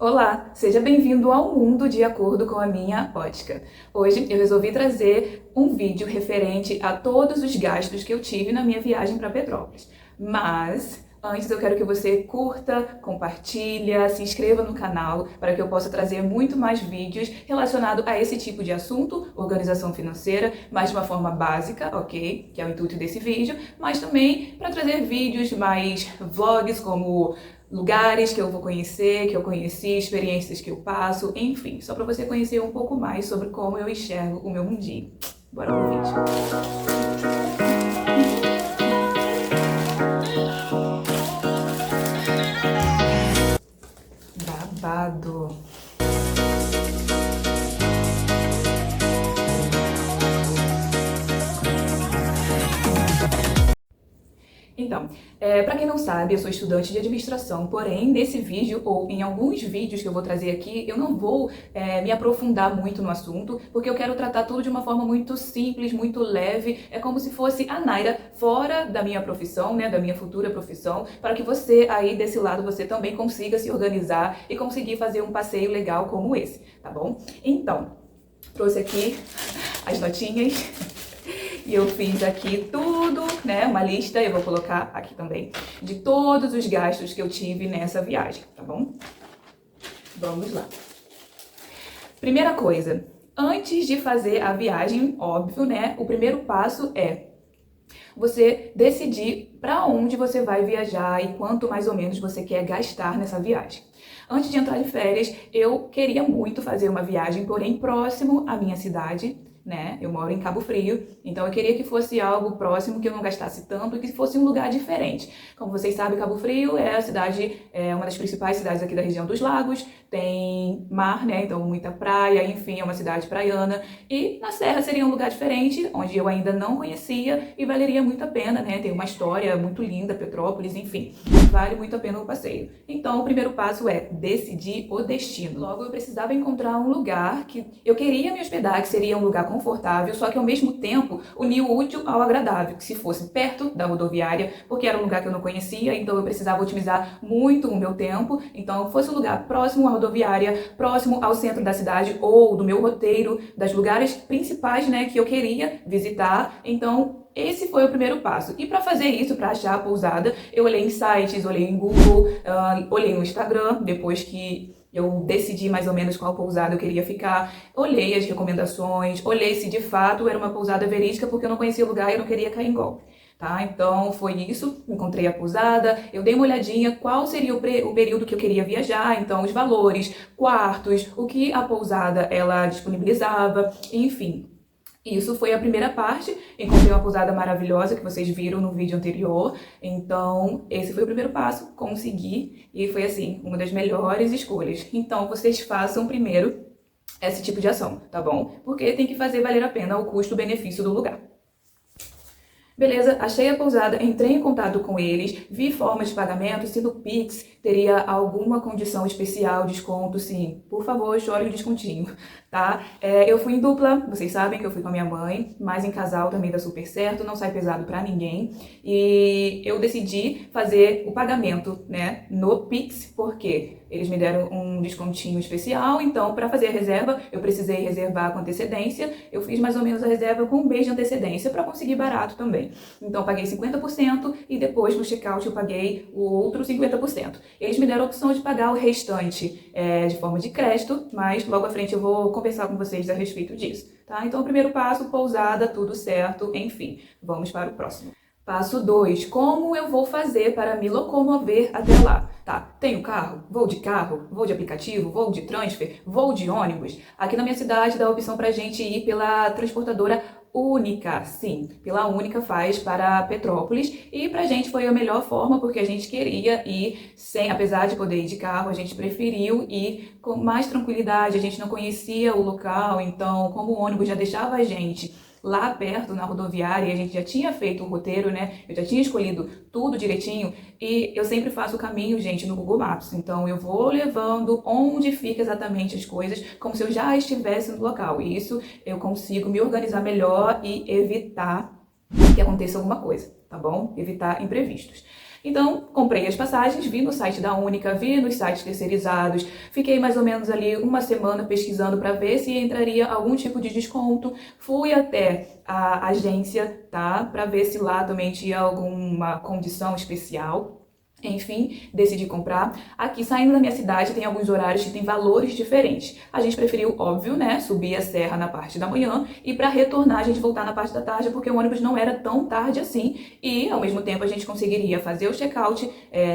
Olá, seja bem-vindo ao mundo de acordo com a minha ótica. Hoje eu resolvi trazer um vídeo referente a todos os gastos que eu tive na minha viagem para Petrópolis. Mas antes eu quero que você curta, compartilha, se inscreva no canal para que eu possa trazer muito mais vídeos relacionados a esse tipo de assunto, organização financeira, mas de uma forma básica, ok? Que é o intuito desse vídeo, mas também para trazer vídeos mais vlogs como lugares que eu vou conhecer, que eu conheci, experiências que eu passo, enfim, só para você conhecer um pouco mais sobre como eu enxergo o meu mundinho. Bora pro vídeo. Babado. Então, para quem não sabe, eu sou estudante de administração, porém, nesse vídeo ou em alguns vídeos que eu vou trazer aqui, eu não vou me aprofundar muito no assunto, porque eu quero tratar tudo de uma forma muito simples, muito leve, é como se fosse a Naira fora da minha profissão, né, da minha futura profissão, para que você aí desse lado, você também consiga se organizar e conseguir fazer um passeio legal como esse, tá bom? Então, trouxe aqui as notinhas. E eu fiz aqui tudo, né, uma lista, eu vou colocar aqui também, de todos os gastos que eu tive nessa viagem, tá bom? Vamos lá. Primeira coisa, antes de fazer a viagem, óbvio, né, o primeiro passo é você decidir para onde você vai viajar e quanto mais ou menos você quer gastar nessa viagem. Antes de entrar de férias, eu queria muito fazer uma viagem, porém próximo à minha cidade, né? Eu moro em Cabo Frio, então eu queria que fosse algo próximo, que eu não gastasse tanto e que fosse um lugar diferente. Como vocês sabem, Cabo Frio é a cidade, é uma das principais cidades aqui da região dos lagos, tem mar, né? Então muita praia, enfim, é uma cidade praiana. E na Serra seria um lugar diferente, onde eu ainda não conhecia e valeria muito a pena, né? Tem uma história muito linda, Petrópolis, enfim, vale muito a pena o passeio. Então o primeiro passo é decidir o destino. Logo eu precisava encontrar um lugar que eu queria me hospedar, que seria um lugar confortável, só que ao mesmo tempo unir o útil ao agradável, que se fosse perto da rodoviária, porque era um lugar que eu não conhecia, então eu precisava otimizar muito o meu tempo, então fosse um lugar próximo à rodoviária, próximo ao centro da cidade ou do meu roteiro, das lugares principais, né, que eu queria visitar, então esse foi o primeiro passo. E para fazer isso, para achar a pousada, eu olhei em sites, olhei em Google, olhei no Instagram, depois que eu decidi mais ou menos qual pousada eu queria ficar, olhei as recomendações, olhei se de fato era uma pousada verídica, porque eu não conhecia o lugar e eu não queria cair em golpe. Tá? Então foi isso, encontrei a pousada, eu dei uma olhadinha qual seria o período que eu queria viajar, então os valores, quartos, o que a pousada ela disponibilizava, enfim. Isso foi a primeira parte, encontrei uma pousada maravilhosa que vocês viram no vídeo anterior, então esse foi o primeiro passo, consegui, e foi assim, uma das melhores escolhas. Então vocês façam primeiro esse tipo de ação, tá bom? Porque tem que fazer valer a pena o custo-benefício do lugar. Beleza, achei a pousada, entrei em contato com eles, vi formas de pagamento, se no Pix teria alguma condição especial, desconto, sim. Por favor, chore o descontinho, tá? Eu fui em dupla, vocês sabem que eu fui com a minha mãe, mas em casal também dá super certo, não sai pesado pra ninguém. E eu decidi fazer o pagamento, né, no Pix, porque eles me deram um descontinho especial, então para fazer a reserva eu precisei reservar com antecedência, eu fiz mais ou menos a reserva com um mês de antecedência para conseguir barato também. Então eu paguei 50% e depois no checkout eu paguei o outro 50%. Eles me deram a opção de pagar o restante de forma de crédito, mas logo à frente eu vou conversar com vocês a respeito disso, tá? Então o primeiro passo, pousada, tudo certo, enfim, vamos para o próximo. Passo 2, como eu vou fazer para me locomover até lá? Tá, tenho carro? Vou de aplicativo, vou de transfer, vou de ônibus? Aqui na minha cidade dá a opção pra gente ir pela transportadora Única, sim, pela Única faz para Petrópolis e pra gente foi a melhor forma porque a gente queria ir sem, apesar de poder ir de carro, a gente preferiu ir com mais tranquilidade, a gente não conhecia o local, então como o ônibus já deixava a gente lá perto na rodoviária, a gente já tinha feito o roteiro, né? Eu já tinha escolhido tudo direitinho e eu sempre faço o caminho, gente, no Google Maps. Então eu vou levando onde fica exatamente as coisas, como se eu já estivesse no local. E isso eu consigo me organizar melhor e evitar que aconteça alguma coisa, tá bom? Evitar imprevistos. Então, comprei as passagens, vi no site da Única, vi nos sites terceirizados, fiquei mais ou menos ali uma semana pesquisando para ver se entraria algum tipo de desconto. Fui até a agência, tá? Para ver se lá também tinha alguma condição especial. Enfim, decidi comprar. Aqui, saindo da minha cidade, tem alguns horários que tem valores diferentes. A gente preferiu, óbvio, né, subir a serra na parte da manhã e para retornar a gente voltar na parte da tarde, porque o ônibus não era tão tarde assim e, ao mesmo tempo, a gente conseguiria fazer o check-out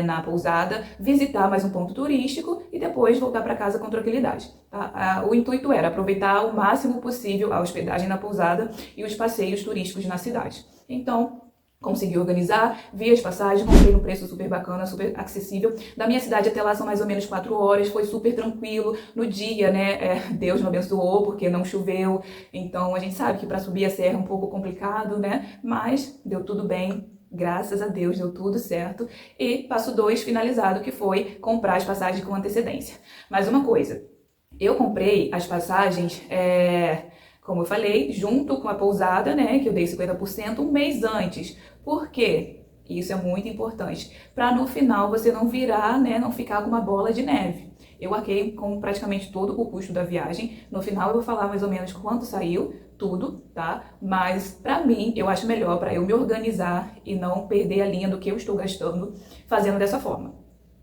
na pousada, visitar mais um ponto turístico e depois voltar para casa com tranquilidade. Tá? O intuito era aproveitar o máximo possível a hospedagem na pousada e os passeios turísticos na cidade. Então, consegui organizar, vi as passagens, comprei num preço super bacana, super acessível. Da minha cidade até lá são mais ou menos 4 horas, foi super tranquilo. No dia, né, Deus me abençoou porque não choveu. Então a gente sabe que para subir a serra é um pouco complicado, né? Mas deu tudo bem. Graças a Deus deu tudo certo. E passo 2 finalizado, que foi comprar as passagens com antecedência. Mais uma coisa, eu comprei as passagens, como eu falei, junto com a pousada, né, que eu dei 50% um mês antes. Por quê? Isso é muito importante. Para no final você não virar, né, não ficar com uma bola de neve. Eu arquei com praticamente todo o custo da viagem. No final eu vou falar mais ou menos quanto saiu, tudo, tá? Mas para mim, eu acho melhor para eu me organizar e não perder a linha do que eu estou gastando fazendo dessa forma.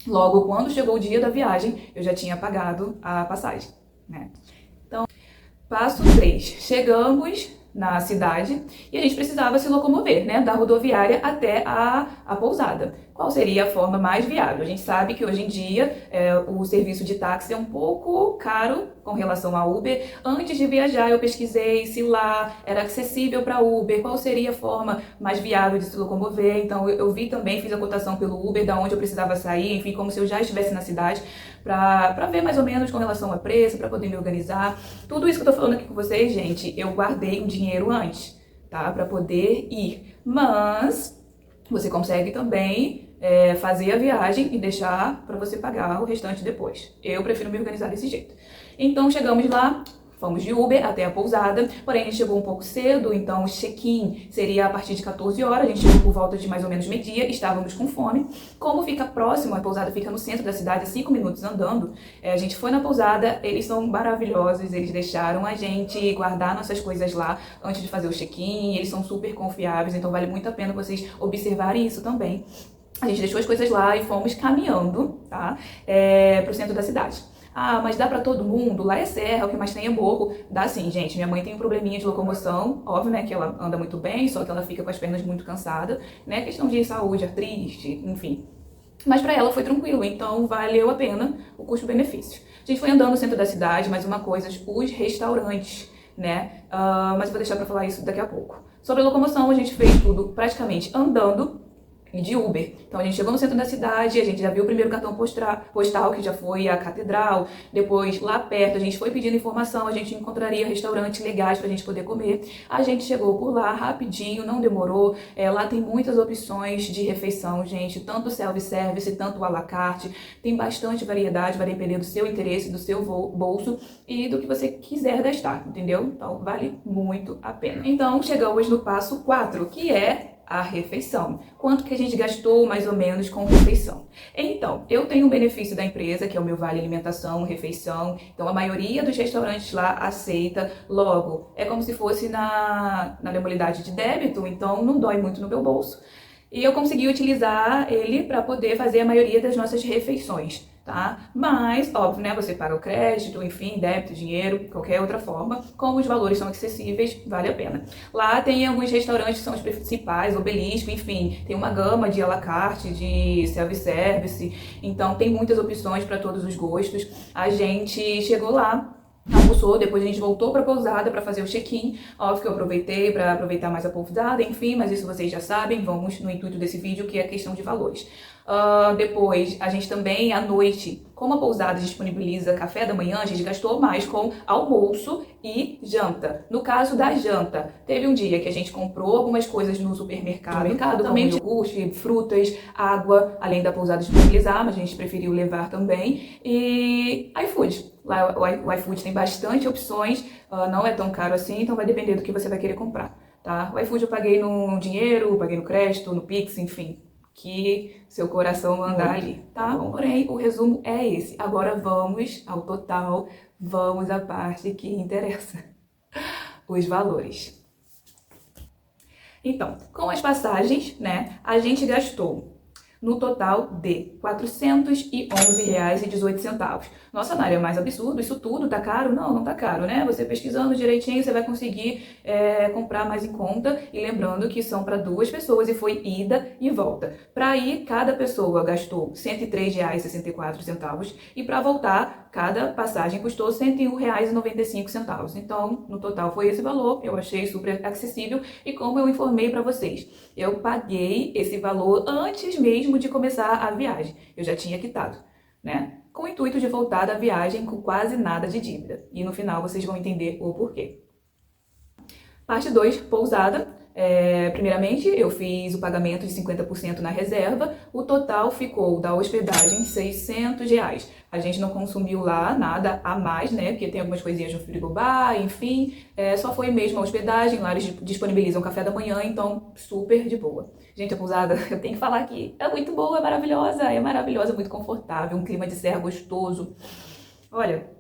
Logo, quando chegou o dia da viagem, eu já tinha pagado a passagem, né? Então, passo 3. Chegamos na cidade e a gente precisava se locomover, né, da rodoviária até a pousada. Qual seria a forma mais viável? A gente sabe que hoje em dia o serviço de táxi é um pouco caro com relação ao Uber. Antes de viajar eu pesquisei se lá era acessível para Uber, qual seria a forma mais viável de se locomover. Então eu vi também, fiz a cotação pelo Uber, da onde eu precisava sair, enfim, como se eu já estivesse na cidade, para ver mais ou menos com relação a preço, para poder me organizar. Tudo isso que eu tô falando aqui com vocês, gente, eu guardei um dinheiro antes, tá? Para poder ir. Mas você consegue também fazer a viagem e deixar para você pagar o restante depois. Eu prefiro me organizar desse jeito. Então chegamos lá, fomos de Uber até a pousada, porém a gente chegou um pouco cedo, então o check-in seria a partir de 14 horas, a gente chegou por volta de mais ou menos meio-dia, estávamos com fome. Como fica próximo, a pousada fica no centro da cidade, 5 minutos andando, a gente foi na pousada, eles são maravilhosos, eles deixaram a gente guardar nossas coisas lá antes de fazer o check-in, eles são super confiáveis, então vale muito a pena vocês observarem isso também. A gente deixou as coisas lá e fomos caminhando, tá? Pro centro da cidade. Ah, mas dá pra todo mundo? Lá é serra, o que mais tem é morro. Dá sim, gente. Minha mãe tem um probleminha de locomoção, óbvio, né, que ela anda muito bem, só que ela fica com as pernas muito cansadas, né, questão de saúde, artrite, enfim. Mas pra ela foi tranquilo, então valeu a pena o custo-benefício. A gente foi andando no centro da cidade, mais uma coisa, os restaurantes, né, mas eu vou deixar pra falar isso daqui a pouco. Sobre a locomoção, a gente fez tudo praticamente andando, e de Uber. Então a gente chegou no centro da cidade, a gente já viu o primeiro cartão postal, que já foi a catedral. Depois, lá perto, a gente foi pedindo informação, a gente encontraria restaurantes legais pra gente poder comer. A gente chegou por lá rapidinho, não demorou. Lá tem muitas opções de refeição, gente, tanto self-service, tanto à la carte. Tem bastante variedade, vai depender do seu interesse, do seu bolso e do que você quiser gastar, entendeu? Então vale muito a pena. Então chegamos no passo 4, que é a refeição. Quanto que a gente gastou mais ou menos com refeição? Então, eu tenho um benefício da empresa, que é o meu vale alimentação, refeição. Então, a maioria dos restaurantes lá aceita. Logo, é como se fosse na modalidade de débito, então não dói muito no meu bolso. E eu consegui utilizar ele para poder fazer a maioria das nossas refeições, tá? Mas, óbvio, né, você paga o crédito, enfim, débito, dinheiro, qualquer outra forma, como os valores são acessíveis, vale a pena. Lá tem alguns restaurantes que são os principais, Obelisco, enfim, tem uma gama de à la carte, de self-service, então tem muitas opções para todos os gostos. A gente chegou lá, almoçou, depois a gente voltou para a pousada para fazer o check-in. Óbvio que eu aproveitei para aproveitar mais a pousada, enfim, mas isso vocês já sabem, vamos no intuito desse vídeo, que é a questão de valores. Depois, a gente também, à noite, como a pousada disponibiliza café da manhã, a gente gastou mais com almoço e janta. No caso da janta, teve um dia que a gente comprou algumas coisas no supermercado, também iogurte, frutas, água, além da pousada disponibilizar, mas a gente preferiu levar também, e iFood. Lá o iFood tem bastante opções, não é tão caro assim, então vai depender do que você vai querer comprar, tá? O iFood eu paguei no dinheiro, paguei no crédito, no Pix, enfim. que seu coração mandar ali, tá? Porém, o resumo é esse. Agora vamos ao total, vamos à parte que interessa, os valores. Então, com as passagens, né, a gente gastou no total de R$ 411,18. Nossa, Nária, é mais absurdo, isso tudo tá caro? Não, não tá caro, né? Você pesquisando direitinho, você vai conseguir comprar mais em conta. E lembrando que são para 2 pessoas e foi ida e volta. Para ir, cada pessoa gastou R$ 103,64 e para voltar, cada passagem custou R$ 101,95. Então, no total foi esse valor, eu achei super acessível e como eu informei para vocês, eu paguei esse valor antes mesmo de começar a viagem. Eu já tinha quitado, né? Com o intuito de voltar da viagem com quase nada de dívida. E no final vocês vão entender o porquê. Parte 2, pousada. Primeiramente, eu fiz o pagamento de 50% na reserva, o total ficou da hospedagem R$ 600. A gente não consumiu lá nada a mais, né, porque tem algumas coisinhas no frigobar, enfim, só foi mesmo a hospedagem, lá eles disponibilizam café da manhã, então super de boa. Gente, a pousada, eu tenho que falar aqui, é muito boa, é maravilhosa, muito confortável, um clima de serra gostoso. Olha,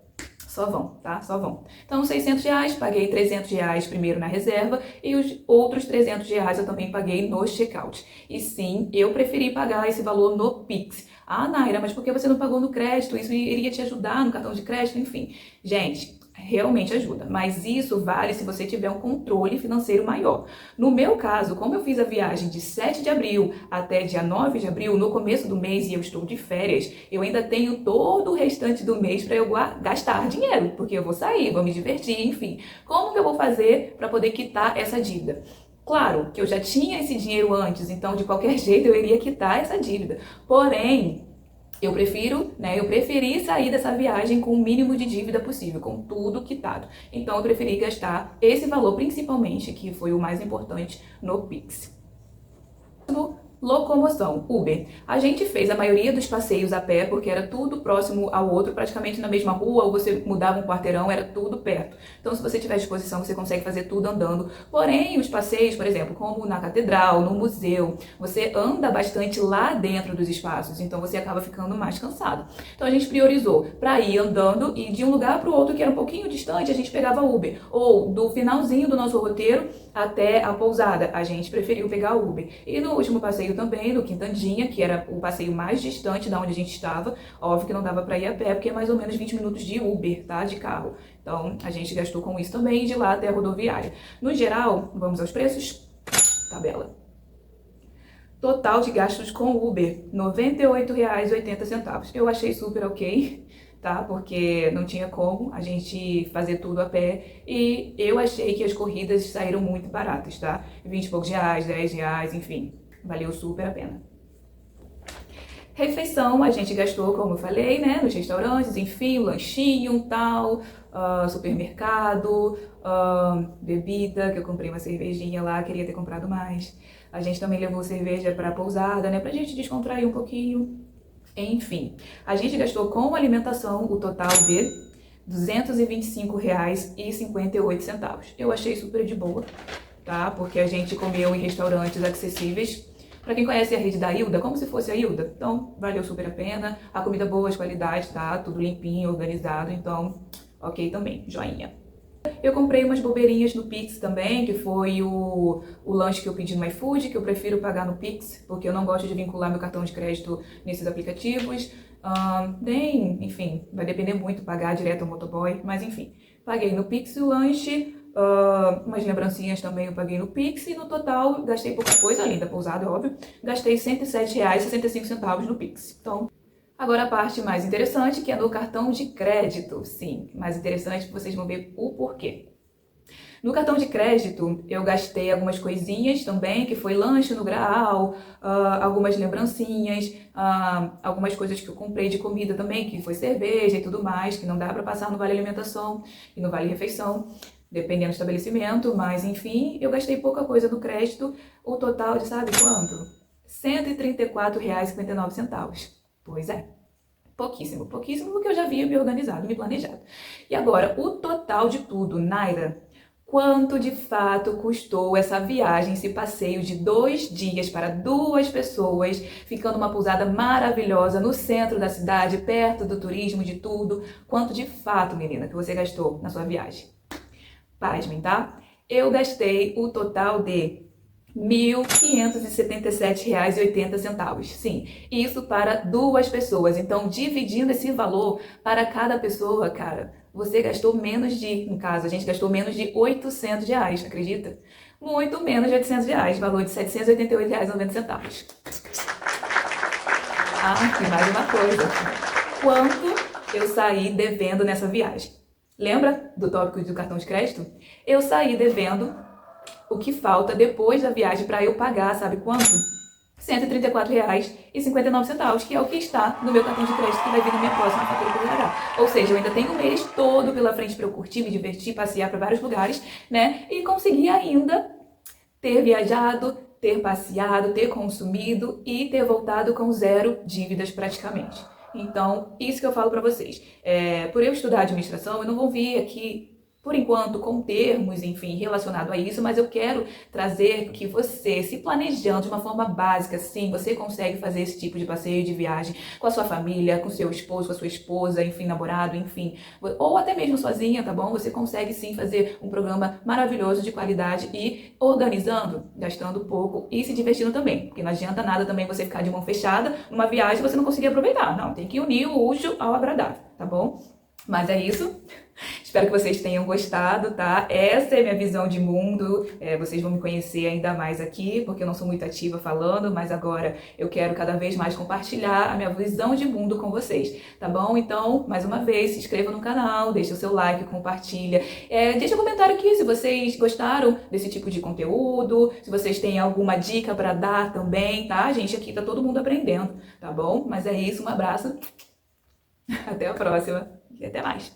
só vão, tá? Só vão. Então, R$ 600, paguei R$ 300 primeiro na reserva e os outros R$ 300 eu também paguei no checkout. E sim, eu preferi pagar esse valor no Pix. Ah, Naira, mas por que você não pagou no crédito? Isso iria te ajudar no cartão de crédito, enfim. Gente, realmente ajuda, mas isso vale se você tiver um controle financeiro maior. No meu caso, como eu fiz a viagem de 7 de abril até dia 9 de abril, no começo do mês e eu estou de férias, eu ainda tenho todo o restante do mês para eu gastar dinheiro, porque eu vou sair, vou me divertir, enfim. Como que eu vou fazer para poder quitar essa dívida? Claro que eu já tinha esse dinheiro antes, então de qualquer jeito eu iria quitar essa dívida. Porém, eu preferi sair dessa viagem com o mínimo de dívida possível, com tudo quitado. Então eu preferi gastar esse valor, principalmente, que foi o mais importante, no Pix. Locomoção, Uber. A gente fez a maioria dos passeios a pé, porque era tudo próximo ao outro, praticamente na mesma rua, ou você mudava um quarteirão, era tudo perto. Então, se você tiver disposição, você consegue fazer tudo andando. Porém, os passeios, por exemplo, como na catedral, no museu, você anda bastante lá dentro dos espaços, então você acaba ficando mais cansado. Então, a gente priorizou para ir andando e de um lugar para o outro, que era um pouquinho distante, a gente pegava Uber. Ou do finalzinho do nosso roteiro até a pousada, a gente preferiu pegar Uber. E no último passeio também, do Quintandinha, que era o passeio mais distante da onde a gente estava. Óbvio que não dava para ir a pé, porque é mais ou menos 20 minutos de Uber, tá? De carro. Então, a gente gastou com isso também, de lá até a rodoviária. No geral, vamos aos preços? Tabela. Total de gastos com Uber, R$ 98,80. Eu achei super ok, tá? Porque não tinha como a gente fazer tudo a pé e eu achei que as corridas saíram muito baratas, tá? 20 e poucos reais, 10 reais, enfim, valeu super a pena. Refeição, a gente gastou, como eu falei, né, nos restaurantes, enfim, lanchinho, tal, supermercado, bebida, que eu comprei uma cervejinha lá, queria ter comprado mais. A gente também levou cerveja para a pousada, né, pra gente descontrair um pouquinho. Enfim, a gente gastou com alimentação o total de R$ 225,58. Eu achei super de boa, tá? Porque a gente comeu em restaurantes acessíveis. Pra quem conhece a rede da Hilda, como se fosse a Hilda. Então, valeu super a pena. A comida boa, as qualidades, tá? Tudo limpinho, organizado. Então, ok também. Joinha. Eu comprei umas bobeirinhas no Pix também, que foi o lanche que eu pedi no iFood, que eu prefiro pagar no Pix, porque eu não gosto de vincular meu cartão de crédito nesses aplicativos. Enfim, vai depender muito pagar direto ao motoboy, mas enfim. Paguei no Pix o lanche, umas lembrancinhas também eu paguei no Pix e no total gastei pouca coisa, além da pousada, óbvio. Gastei R$ 107,65 no Pix. Então, agora a parte mais interessante, que é no cartão de crédito. Sim, mais interessante, vocês vão ver o porquê. No cartão de crédito, eu gastei algumas coisinhas também, que foi lanche no Graal, algumas lembrancinhas, algumas coisas que eu comprei de comida também, que foi cerveja e tudo mais, que não dá para passar no Vale Alimentação e no Vale Refeição, dependendo do estabelecimento, mas enfim, eu gastei pouca coisa no crédito, o total de sabe quanto? R$ 134,59. Pois é. Pouquíssimo, pouquíssimo, porque eu já havia me organizado, me planejado. E agora, o total de tudo, Naira, quanto de fato custou essa viagem, esse passeio de 2 dias para 2 pessoas, ficando numa pousada maravilhosa no centro da cidade, perto do turismo, de tudo. Quanto de fato, menina, que você gastou na sua viagem? Pasmem, tá? Eu gastei o total de R$ 1.577,80. Sim, isso para 2 pessoas. Então, dividindo esse valor para cada pessoa, cara, você gastou menos de, no caso, a gente gastou menos de R$ 800, acredita? Muito menos de R$ 800, valor de R$ 788,90. Ah, e mais uma coisa. Quanto eu saí devendo nessa viagem? Lembra do tópico do cartão de crédito? Eu saí devendo o que falta depois da viagem para eu pagar, sabe quanto? R$ 134,59, que é o que está no meu cartão de crédito que vai vir na minha próxima fatura por RH. Ou seja, eu ainda tenho um mês todo pela frente para eu curtir, me divertir, passear para vários lugares, né? E conseguir ainda ter viajado, ter passeado, ter consumido e ter voltado com 0 dívidas praticamente. Então, isso que eu falo para vocês. Por eu estudar administração, eu não vou vir aqui, por enquanto, com termos, enfim, relacionado a isso, mas eu quero trazer que você, se planejando de uma forma básica, sim, você consegue fazer esse tipo de passeio de viagem com a sua família, com seu esposo, com a sua esposa, enfim, namorado, enfim, ou até mesmo sozinha, tá bom? Você consegue sim fazer um programa maravilhoso de qualidade e organizando, gastando pouco e se divertindo também, porque não adianta nada também você ficar de mão fechada numa viagem e você não conseguir aproveitar. Não, tem que unir o útil ao agradável, tá bom? Mas é isso. Espero que vocês tenham gostado, tá? Essa é a minha visão de mundo. Vocês vão me conhecer ainda mais aqui, porque eu não sou muito ativa falando, mas agora eu quero cada vez mais compartilhar a minha visão de mundo com vocês, tá bom? Então, mais uma vez, se inscreva no canal, deixa o seu like, compartilha. Deixa um comentário aqui se vocês gostaram desse tipo de conteúdo, se vocês têm alguma dica para dar também, tá? Gente, aqui tá todo mundo aprendendo, tá bom? Mas é isso, um abraço, até a próxima e até mais.